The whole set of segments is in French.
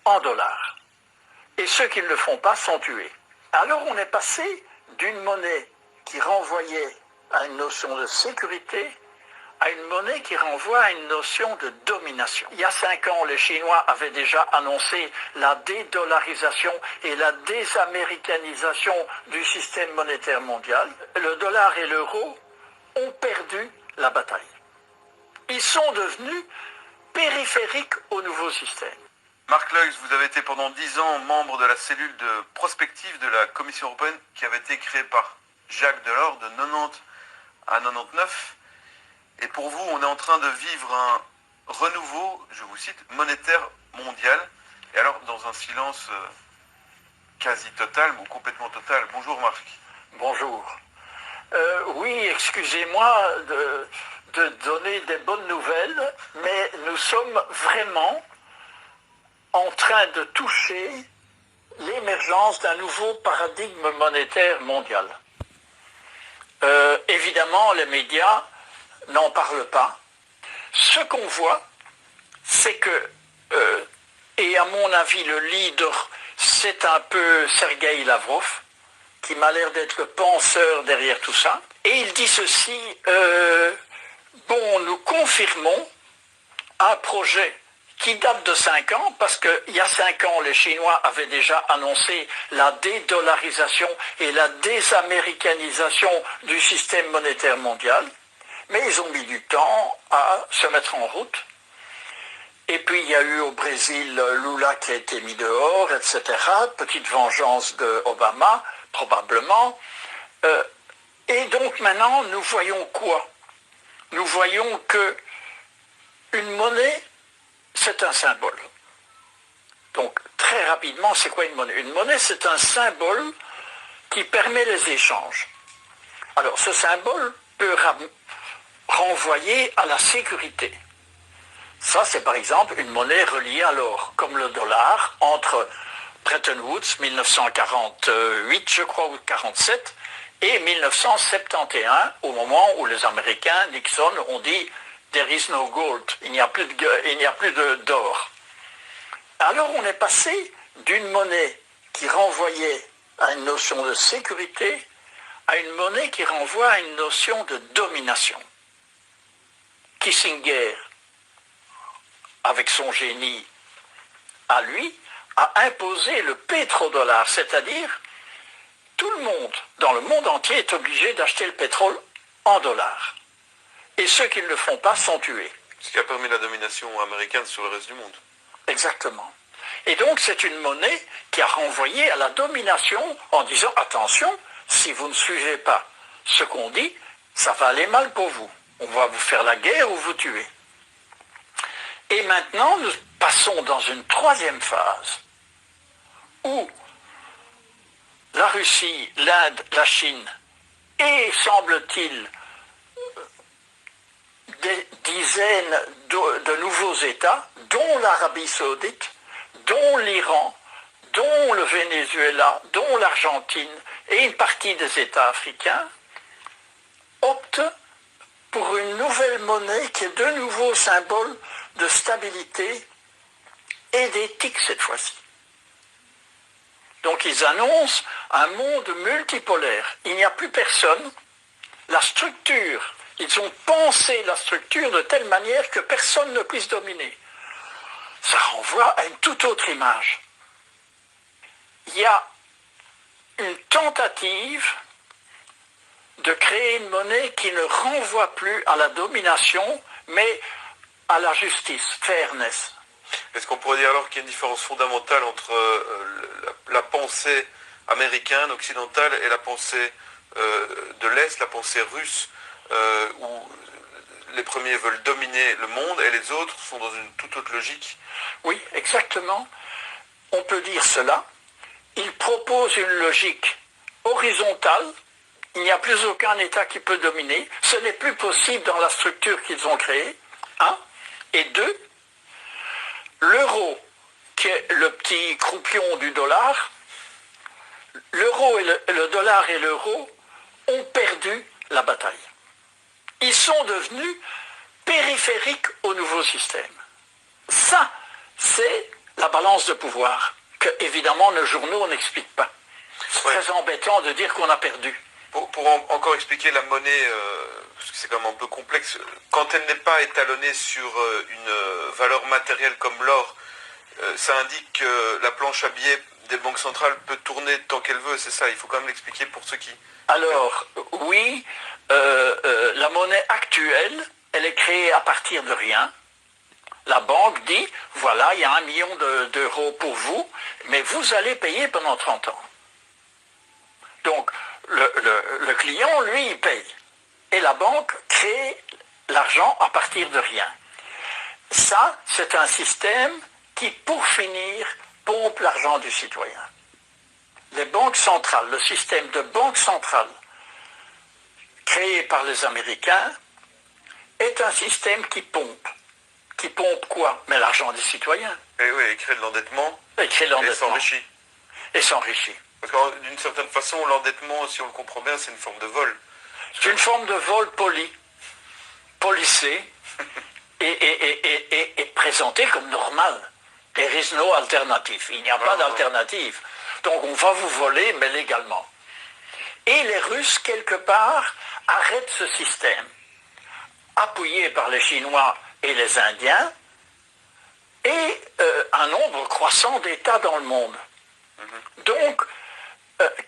en dollars. Et ceux qui ne le font pas sont tués. Alors on est passé d'une monnaie qui renvoyait à une notion de sécurité à une monnaie qui renvoie à une notion de domination. Il y a 5 ans, les Chinois avaient déjà annoncé la dédollarisation et la désaméricanisation du système monétaire mondial. Le dollar et l'euro ont perdu la bataille. Ils sont devenus périphériques au nouveau système. Marc Leugs, vous avez été pendant 10 ans membre de la cellule de prospective de la Commission européenne qui avait été créée par Jacques Delors de 90 à 99. Et pour vous, on est en train de vivre un renouveau, je vous cite, monétaire mondial. Et alors, dans un silence quasi total ou complètement total. Bonjour Marc. Bonjour. Oui, excusez-moi de donner des bonnes nouvelles, mais nous sommes vraiment en train de toucher l'émergence d'un nouveau paradigme monétaire mondial. Évidemment, les médias n'en parlent pas. Ce qu'on voit, c'est que, et à mon avis, le leader, c'est un peu Sergueï Lavrov, qui m'a l'air d'être le penseur derrière tout ça. Et il dit ceci, bon, nous confirmons un projet qui date de 5 ans, parce qu'il y a 5 ans, les Chinois avaient déjà annoncé la dédollarisation et la désaméricanisation du système monétaire mondial, mais ils ont mis du temps à se mettre en route. Et puis il y a eu au Brésil Lula qui a été mis dehors, etc. Petite vengeance de Obama, probablement. Et donc maintenant, nous voyons quoi? Nous voyons que une monnaie, c'est un symbole. Donc, très rapidement, c'est quoi une monnaie? Une monnaie, c'est un symbole qui permet les échanges. Alors, ce symbole peut renvoyer à la sécurité. Ça, c'est par exemple une monnaie reliée à l'or, comme le dollar, entre Bretton Woods, 1948, je crois, ou 1947, et 1971, au moment où les Américains, Nixon, ont dit « There is no gold », il n'y a plus d'or. Alors on est passé d'une monnaie qui renvoyait à une notion de sécurité à une monnaie qui renvoie à une notion de domination. Kissinger, avec son génie à lui, a imposé le pétrodollar, c'est-à-dire tout le monde, dans le monde entier, est obligé d'acheter le pétrole en dollars. Et ceux qui ne le font pas sont tués. Ce qui a permis la domination américaine sur le reste du monde. Exactement. Et donc c'est une monnaie qui a renvoyé à la domination en disant « Attention, si vous ne suivez pas ce qu'on dit, ça va aller mal pour vous. On va vous faire la guerre ou vous tuer. » Et maintenant, nous passons dans une troisième phase où la Russie, l'Inde, la Chine et, semble-t-il, des dizaines de nouveaux États, dont l'Arabie saoudite, dont l'Iran, dont le Venezuela, dont l'Argentine et une partie des États africains, optent pour une nouvelle monnaie qui est de nouveau symbole de stabilité et d'éthique cette fois-ci. Donc ils annoncent un monde multipolaire. Il n'y a plus personne. La structure, ils ont pensé la structure de telle manière que personne ne puisse dominer. Ça renvoie à une toute autre image. Il y a une tentative de créer une monnaie qui ne renvoie plus à la domination, mais à la justice, fairness. Est-ce qu'on pourrait dire alors qu'il y a une différence fondamentale entre la pensée américaine, occidentale, et la pensée de l'Est, la pensée russe, où les premiers veulent dominer le monde et les autres sont dans une toute autre logique? Oui, exactement. On peut dire cela. Ils proposent une logique horizontale. Il n'y a plus aucun État qui peut dominer. Ce n'est plus possible dans la structure qu'ils ont créée. Un. Et deux, l'euro, qui est le petit croupion du dollar, l'euro et le dollar et l'euro ont perdu la bataille. Ils sont devenus périphériques au nouveau système. Ça, c'est la balance de pouvoir, que évidemment nos journaux n'expliquent pas. C'est Ouais. très embêtant de dire qu'on a perdu. Pour encore expliquer la monnaie, parce que c'est quand même un peu complexe, quand elle n'est pas étalonnée sur une valeur matérielle comme l'or, ça indique que la planche à billets des banques centrales peut tourner tant qu'elle veut, c'est ça, il faut quand même l'expliquer pour ceux qui... Alors, oui, la monnaie actuelle, elle est créée à partir de rien. La banque dit, voilà, il y a 1 million d'euros pour vous, mais vous allez payer pendant 30 ans. Donc, le client, lui, il paye. Et la banque crée l'argent à partir de rien. Ça, c'est un système qui, pour finir, pompe l'argent du citoyen. Les banques centrales, le système de banque centrale créé par les Américains est un système qui pompe. Qui pompe quoi? Mais l'argent des citoyens. Et oui, il crée de l'endettement Et crée et l'endettement. s'enrichit. Et s'enrichit. Parce que d'une certaine façon, l'endettement, si on le comprend bien, c'est une forme de vol. C'est une forme de vol poli, policé, et présenté comme normal. There is no alternative. Il n'y a pas d'alternative. Donc on va vous voler, mais légalement. Et les Russes, quelque part, arrêtent ce système, appuyés par les Chinois et les Indiens, et un nombre croissant d'États dans le monde. Donc,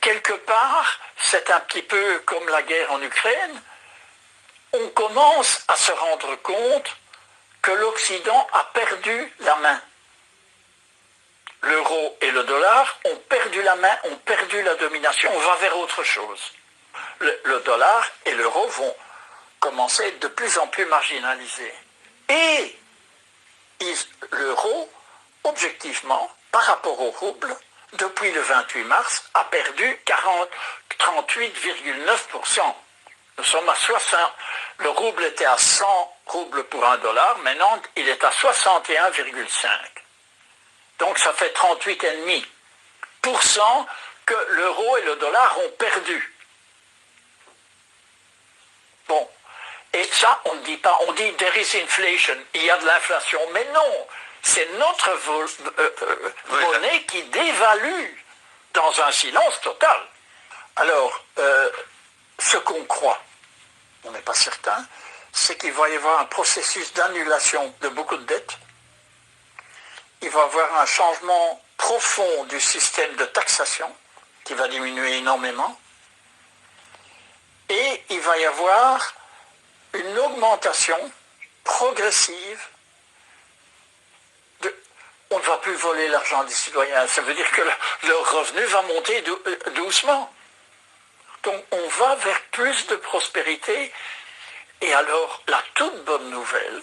quelque part, c'est un petit peu comme la guerre en Ukraine, on commence à se rendre compte que l'Occident a perdu la main. L'euro et le dollar ont perdu la main, ont perdu la domination, on va vers autre chose. Le dollar et l'euro vont commencer à être de plus en plus marginalisés. Et l'euro, objectivement, par rapport au rouble, depuis le 28 mars, a perdu 38,9%. Nous sommes à 60. Le rouble était à 100 roubles pour un dollar, maintenant il est à 61,5. Donc ça fait 38,5% que l'euro et le dollar ont perdu. Bon. Et ça, on ne dit pas, on dit there is inflation, il y a de l'inflation. Mais non, c'est notre monnaie qui dévalue dans un silence total. Alors, ce qu'on croit, on n'est pas certain, c'est qu'il va y avoir un processus d'annulation de beaucoup de dettes. Il va y avoir un changement profond du système de taxation qui va diminuer énormément. Et il va y avoir une augmentation progressive on ne va plus voler l'argent des citoyens. Ça veut dire que leur revenu va monter doucement. Donc on va vers plus de prospérité. Et alors, la toute bonne nouvelle,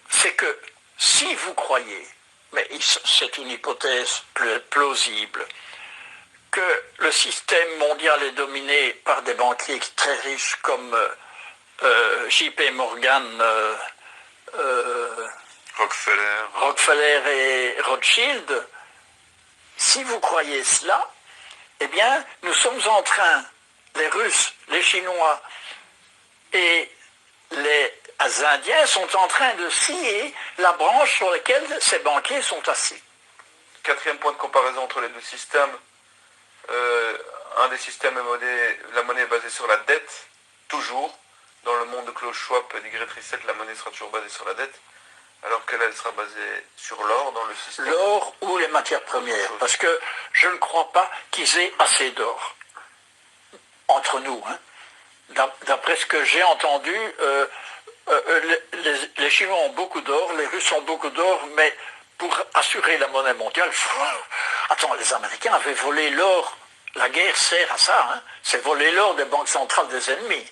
c'est que si vous croyez, mais c'est une hypothèse plausible, que le système mondial est dominé par des banquiers très riches comme J.P. Morgan, Rockefeller et Rothschild, si vous croyez cela, eh bien, nous sommes en train, les Russes, les Chinois et les Indiens sont en train de scier la branche sur laquelle ces banquiers sont assis. Quatrième point de comparaison entre les deux systèmes, un des systèmes, la monnaie est basée sur la dette, toujours. Dans le monde de Klaus Schwab et d'Ygritte Rissett, la monnaie sera toujours basée sur la dette, alors qu'elle sera basée sur l'or dans le système. L'or ou les matières premières, parce que je ne crois pas qu'ils aient assez d'or. Entre nous, hein. D'après ce que j'ai entendu, les Chinois ont beaucoup d'or, les Russes ont beaucoup d'or, mais pour assurer la monnaie mondiale, attends, les Américains avaient volé l'or. La guerre sert à ça, hein. C'est voler l'or des banques centrales des ennemis.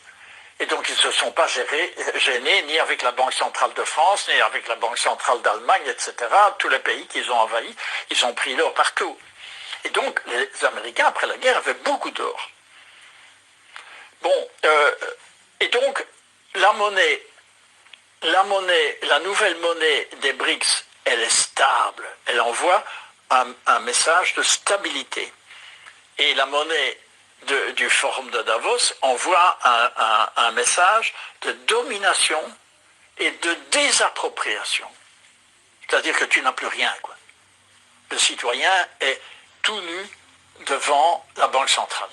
Et donc ils ne se sont pas gênés ni avec la Banque centrale de France, ni avec la Banque centrale d'Allemagne, etc. Tous les pays qu'ils ont envahis, ils ont pris l'or partout. Et donc les Américains, après la guerre, avaient beaucoup d'or. Bon, et donc la nouvelle monnaie des BRICS, elle est stable. Elle envoie un message de stabilité. Et la monnaie du forum de Davos envoie un message de domination et de désappropriation. C'est-à-dire que tu n'as plus rien, quoi. le citoyen est tout nu devant la Banque centrale.